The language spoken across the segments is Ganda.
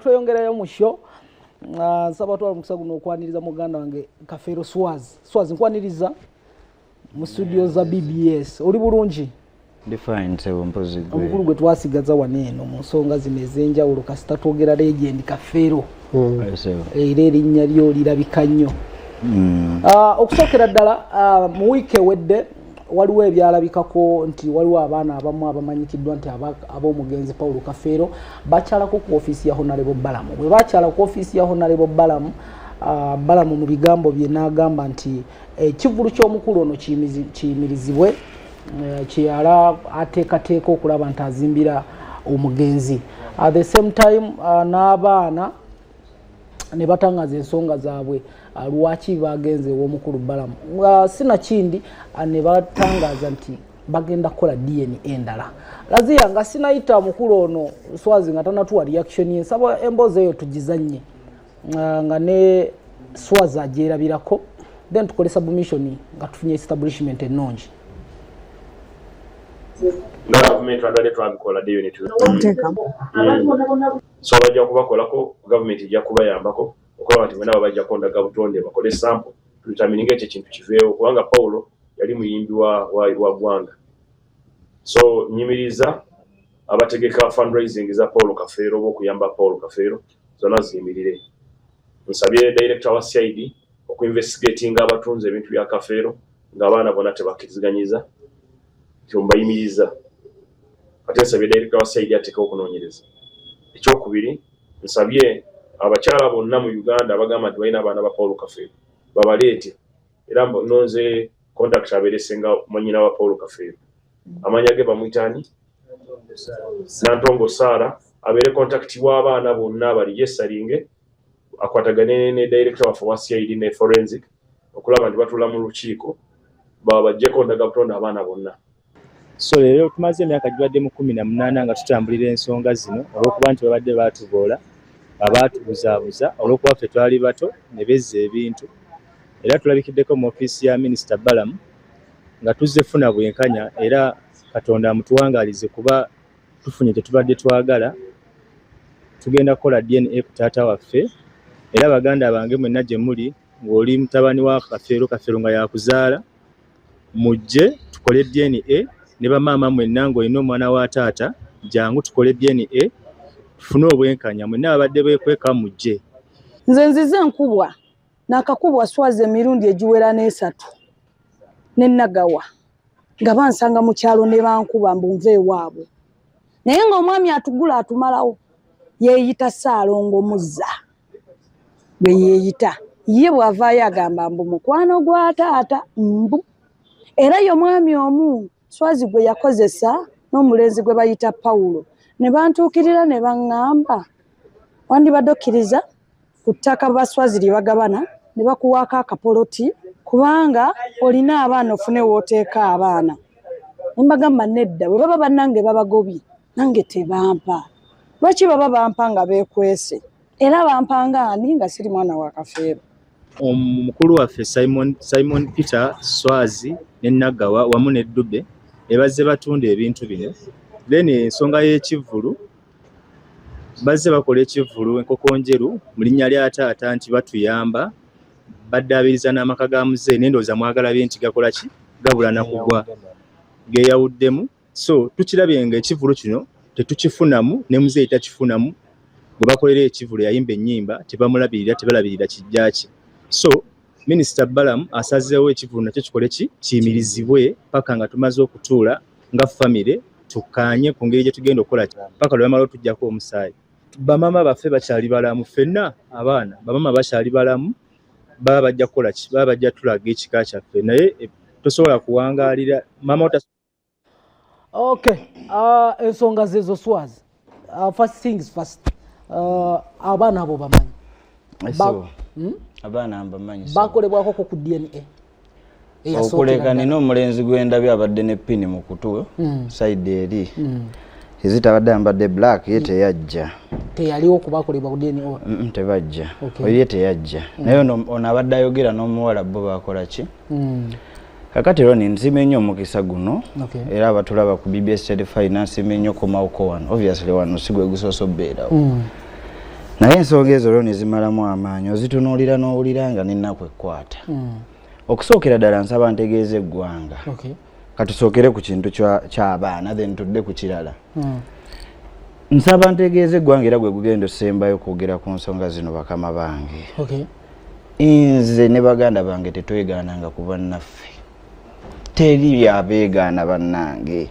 Tweyongerayo mu show nsaba twala mukisa guno okwaniriza muganda wange Kafeero Swazi nkwaniriza mu studio za BBS. Oli bulungi? Ndi fine sebo mpozi gwe. Omukulu gwe twasigaza waneno mu nsonga zino ez'enjawulo kasita twogera Legend Kafeero. Era erinnya lyo lirabika nnyo. Okusookera ddala mu wiiki ewedde waliwo ebyalabikako nti waliwo abaana abamu abamanyikiddwa nti ab'omugenzi Paulo Kafeero bakyalako ku ofiisi ya Honorable Balamu. Bwe bakyala ku ofiisi ya Honorable Balamu, Balamu mu bigambo bye n'agamba nti ekivulu ky'omukulu ono kiyimirizibwe, kyeyala ateekateeka okulaba nti azimbira omugenzi. At the same time n'abaana ne batangaza ensonga zaabwe lwaki bagenze w'omukulu Balamu. Sinakindi ne batangaza nti bagenda kukola DNA endala. Lazia nga sinayita mukulu ono Swazi nga tanatuwa reaction ye. Nsaba emboozi eyo tugizannye nga ne Swazi agyerabirako, then tukole submission nga tufunye establishment ennungi. Government andale twabikola DNA Teka. So bajja kubakolako, government ejja kubayambako okulaba nti bonna bajja kondaga butonde bakole sample tutamininga ekyo kintu kiveewo kubanga Paulo yali muyimbi wa ggwanga. So nyimiriza abategeka fundraising za Paulo Kafeero okuyamba Paulo Kafeero zonna ziyimirire. Nsabye director wa CID okuinvestigatinga abatunze ebintu bya Kafeero ng'abaana bonna tebakkirizganyiza kyombayimiriza. Ate nsabye director wa CID ateeka okunoonyereza. Ekyokubiri nsabye abakyala bonna mu Uganda abagamba nti balina abaana ba Paulo Kafeero babaleete era nonze contact abeeresenga mwanyina wa Paulo Kafeero. Amanya ge bamuyitani Nantongo Sara abeere contact w'abaana bonna bali yesaringe akwatagane ne director wa CID ne forensic okulaba nti batula mu lukiiko bajjeko ndaga butonda abaana bonna. So leero tumaze emyaka gibadde mu 18 nga tutambulira ensonga zino olw'okuba nti babadde baatuboola baatubuzaabuza olw'okuba ffe twali bato ne bezza ebintu. Era tulabikiddeko mu ofiisi ya Minisita Balamu nga tuzze funa bwenkanya era Katonda amutuwangaalize kuba tufunye tetubadde twagala. Tugenda kukola DNA ku taata waffe era baganda bange mwenna gye muli ng'oli mutabani wa Kafeero nga yakuzaala mujje tukole DNA ne bamaama mwenna ng'olina omwana wa taata jangu tukole DNA tufune obwenkanya mwenna abadde beekweka mujje. Nze nzize nkubwa n'akakubwa Swazi emirundi egiwera n'esatu ne Nagawa nga bansanga mu kyalo ne bankuba mbunve ewaabwe. Naye ng'omwami atugula atumalawo yeeyita Ssaalongo Muzza bwe yeeyita ye bw'avaayo agamba mbu mukwano gwa taata mbu. Era ye mwami omu Swazi gwe yakozesa n'omulenzi gwe bayita Paulo ne bantuukirira ne baŋŋamba wandibadde okkiriza ku ttaka ba Swazi lye bagabana ne bakuwaako akapoloti kubanga olina abaana ofune wooteeka abaana. Ne mbagamba nedda bwe baba bannange babagobye nange tebampa. Lwaki baba bampa nga beekwese era bampanga ani nga siri mwana wa Kafeero? Omukulu waffe Simon Peter Swazi ne Nagawa wamu ne Dube bazze batunda ebintu bino. Then ensonga y'ekivvulu bazze bakola ekivvulu enkoko njeru mu linnya lya taata nti batuyamba baddaabiriza n'amaka ga muzeeyi n'endowooza mwagalabye nti gakola ki gabula na kugwa geeyawuddemu. So tukirabye nga ekivvulu kino tetukifunamu ne muzeeyi takifunamu. Gwe bakolera ekivvulu yayimba ennyimba tebamulabirira tebalabirira kijja ki. So Minisita Balamu asazeewo ekivvulu nakyo kikole ki kiyimirizibwe paka nga tumaze okutuula nga famire tukkaanye ku ngeri gye tugenda okukola paka lwe bamala otuggyako omusaayi. Bamama baffe bakyali balamu, ffenna abaana bamama bakyali balamu, baba bajja kukola ki baba bajja tulaga ekika kyaffe naye tosobola kuwangaalira mama Okay, ensonga zezo Swazi. First things first. Abaana abo bamanyi. Abaana mbamanyi. Bakolebwako ku DNA. Okuleka nina omulenzi gw'endabye abadde ne pini mu kutu side eri. Ezitabadde ambadde black ye teyajja. Teyaliwo kubakolebwa ku DNA. Tebajja. Oye teyajja. Naye ono abadde ayogera n'omuwala bo bakola ki? Kakati roni nzime nnyo omukisa guno era abatulaba ku BBS Trade Finance nnyo komawuko wano obviously wano sigwe gusoso beerawo. naye ensonga ezo leo ne zimalamu amaanyi ozitunuulira n'owulira nga ninnaku ekkwata. Okusookera ddala nsaba ntegeeza eggwanga. Katusookere ku kintu ky'abaana then tudde ku kirala. Nsaba ntegeeza eggwanga era gwe gugenda osembayo okwogera ku nsonga zino bakama bange. Nze ne baganda bange tetwegaananga ku bannaffe. Teri byabeegaana bannange.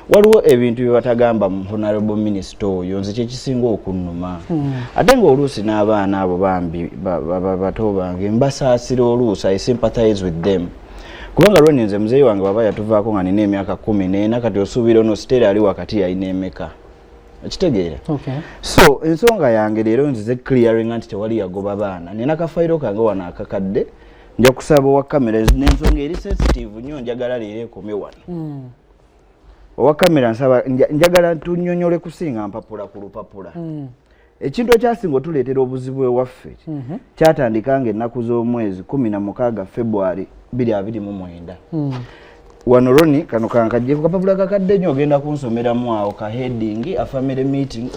Waliwo ebintu bye batagamba mu honorable minister oyo nze kye kisinga okunnuma. Ate ng'oluusi n'abaana abo bambi bato bange mbasaasira oluusi, I sympathize with them. Kubanga lwe nze muzeeyi wange baba yatuvaako nga nina emyaka 14 kati osuubira ono Stella ali wakati yalina emeka. Okitegeera? So ensonga yange leero nzize clearing anti tewali yagoba baana. Nina kafayiro kange wano akakadde nja kusaba wa kamera n'ensonga eri sensitive nnyo njagala leero ekome wano. Owa kamera nsaba njagala tunnyonnyole kusinga mpapula ku lupapula. Ekintu ekyasinga otuleetera obuzibu ewaffe kyatandika ng'ennaku z'omwezi 16 February 2029. Wano Roni kano kankajje ku kapapula kakadde nnyo ogenda kunsomeramu awo ka heading a family meeting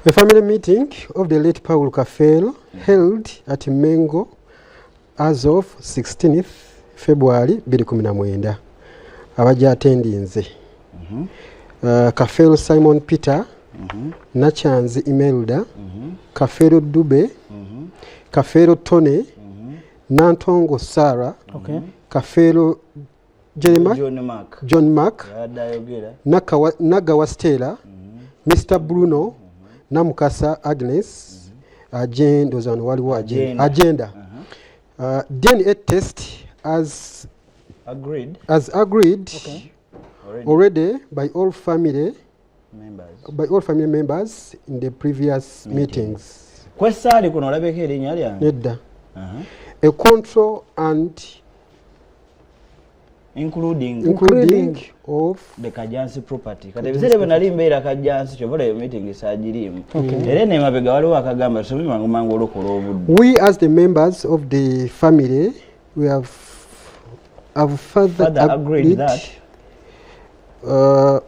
A family meeting of the late Paul Kafeero held at Mengo as of 16th February 2019. Abaja attendinze. Kafeero Simon Peter, Nachanzi Imelda, Kafeero Dube, Kafeero Tony, Nantongo Sarah, Kafeero John Mark, Nagawa Stella, Mr. Bruno, Namukasa Agnes, agenda. DNA test as agreed already by all family members in the previous meetings. Kwesali kuno labeke erinnya lyange. Nedda. A control and including of the Kajansi property. Kati bizere benali mbeera Kajansi chobola yo meeting isajirimu. Era ne mabega waliwo akagamba sobi mangu olokola obudde. We as the members of the family we have further agreed that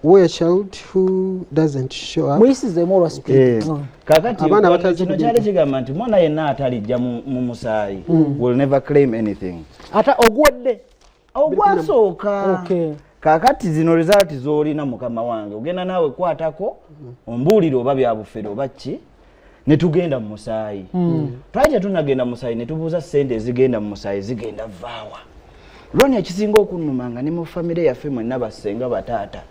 where child who doesn't show up mwisize more speed. Kakati kino kyali kigamba nti mwana yenna atalijja mu musaayi will never claim anything. Ata ogwodde ogwasooka. Kakati zino result z'olina mukama wange ogenda naawe kwatako ombuulire oba byabufere oba ki ne tugenda mu musaayi. Twajja tunagenda mu musaayi ne tubuuza ssente ezigenda mu musaayi zigenda vaawa. Lwani ekisinga okunnumanga ne mu famire yaffe mwenna bassenga bataata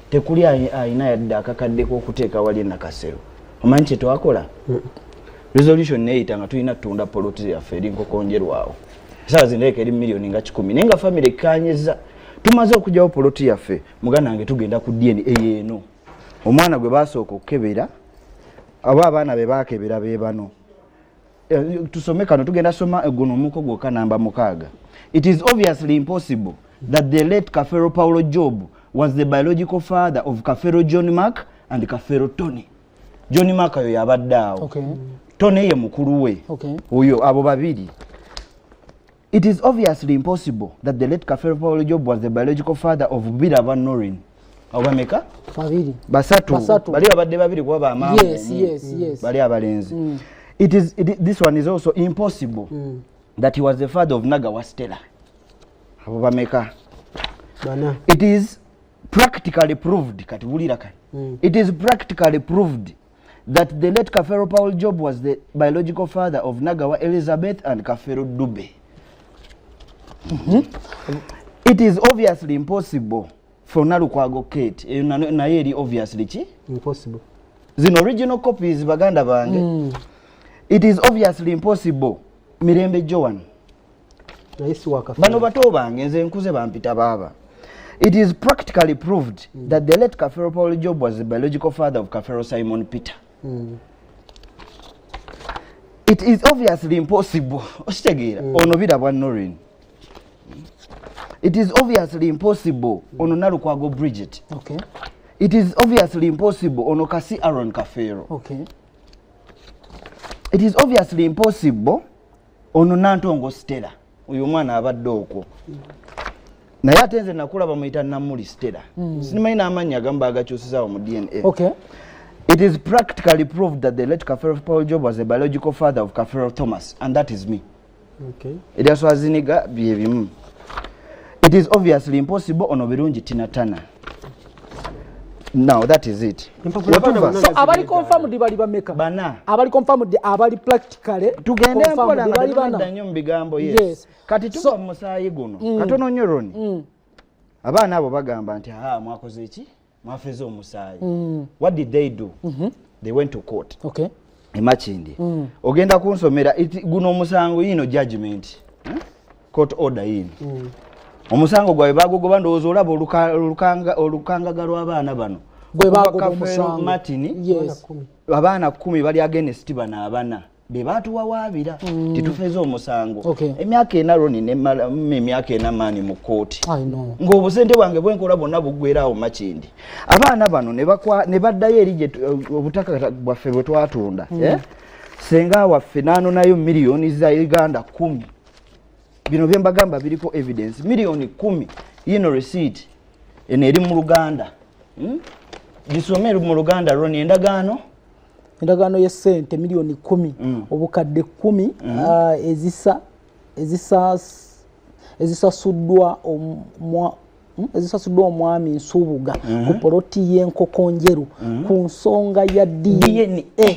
tekuli ayina yadde akakaddeko okuteeka wali nakasero. Omanyi kye twakola? Resolution neyita nga tulina tutunda poloti yaffe eri nkokonjerwawo. Esaawa zindeeka eri miliyoni nga 10 naye nga famire ekkanyizza tumaze okugyawo poloti yaffe muganda wange tugenda ku DNA eno. Omwana gwe basooka okukebera aba abaana be baakebera be bano. Tusome kano tugenda soma guno omuko gwokka namba 6. It is obviously impossible that the late Kafeero Paulo Job was the biological father of Kafeero John Mark and Kafeero Tony. John Mark ayo yabadde awo. Tony ye mukulu we. Oyo abo babiri. It is obviously impossible that the late Kafeero Paulo Job was the biological father of Biraba Norin. Obameka? Babiri. Basatu. Bali abadde babiri kuba ba mama. Yes. Bali abalenzi. This one is also impossible that he was the father of Nagawa Stella. Obameka. It is practically proved it is practically proved that the late Kafeero Paulo Job was the biological father of Nagawa Elizabeth and Kafeero Dube. It is obviously impossible for Nalukwago Kate. Naye eri obviously ki? Impossible. Zino original copies baganda bange. It is obviously impossible Mirembe Joan. Bano bato bange nze nkuze bampita baba. It is practically proved that the late Kafeero Paulo Job was the biological father of Kafeero Simon Peter. It is obviously impossible. Ono Biraba Norin. It is obviously impossible ono Nalukwago Bridget. It is obviously impossible ono Kasi Aaron Kafeero. It is obviously impossible ono Nantongo Stella. Uyu mwana abadde okwo. Naye ate nze nakula bamuyita Namuli Stella. Sinimanyi n'amannya agamba agakyusizaawo mu DNA. It is practically proved that the late Kafero Paul Job was the biological father of Kafero Thomas, and that is me. Okay. It is obviously impossible on Obirungi Tinatana. Now that is it. So abali confirmed bali bameka. Bana. Abali confirmed abali practically. Tugende mpola nga tubadde nnyo mu bigambo yes. Kati tuba mu musaayi guno. Katono nnyo Roni. Abaana abo bagamba nti mwakoze eki? Mwafeze omusaayi. What did they do? They went to court. Okay. Emachindi. Ogenda kunsomera guno omusango yino judgment. Court order yino. Omusango gwawe bagogoba ndowooza olaba olukanga lw'abaana bano gwe bagoba omusango Martin yes abaana 10 bali against bana abana be batuwawaabira titufeze omusango emyaka enaroni emyaka enamaani mu kooti ng'obusente bwange bwenkola bonna buggweeraawo Makindi abaana bano ne baddayo eri obutaka bwaffe bwe twatunda senga waffe naanonayo miliyoni za Uganda 10 bino byembagamba biriko evidence milioni 10 yino receipt eri mu Luganda gisomero mu Luganda Roni endagaano y'essente milioni 10 obukadde 10 ezisasuddwa omwami Nsubuga ku poloti y'enkoko njeru ku nsonga ya DNA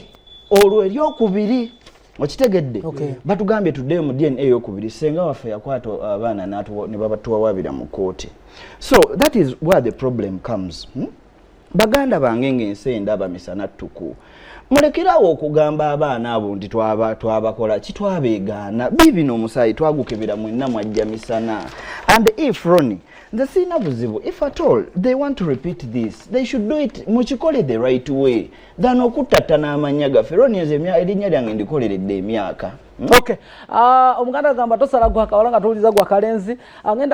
olwo eryokubiri okitegedde batugambye tuddeyo mu DNA eyokubiri senga waffe yakwata abaana ne babatuwawaabira mu kooti. So that is where the problem comes. Baganda bange ng'ensi endaba misana ttuku mulekerawo okugamba abaana abo nti twabakola kitwabeegaana bibino omusaayi twagukebera mwenna mwajja misana. And if Roni the sina buzibu if at all they want to repeat this they should do it mukikole the right way than okuttattana amanya gaffe. Roni erinnya lyange ndikoleredde emyaka. Okay. Omuganda gamba tosala gwa kawala nga tuliza gwa kalenzi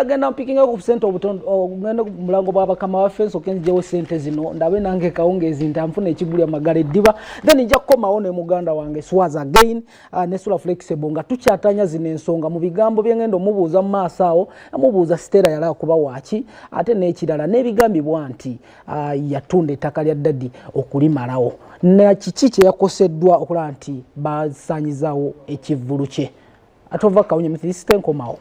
genda mpikingako ku sente obutondo ngenda mulango bw'abakama waffe so kenjewo sente zino ndabe nange kawungezi ntamfuna ekigulya magala eddiba then nja kukomawo ne muganda wange Swaza again Nesula Flexible nga tukyatanya zino ensonga mu bigambo byengendo mubuuza mu maaso awo amubuuza Stella yala kuba waaki ate n'ekirala n'ebigambibwa nti yatunda ettaka lya Daddy okulimalawo na kiki kye yakoseddwa okulaba nti basanyizawo ekivvulu kye atova kawunye mithili sitenkomawo.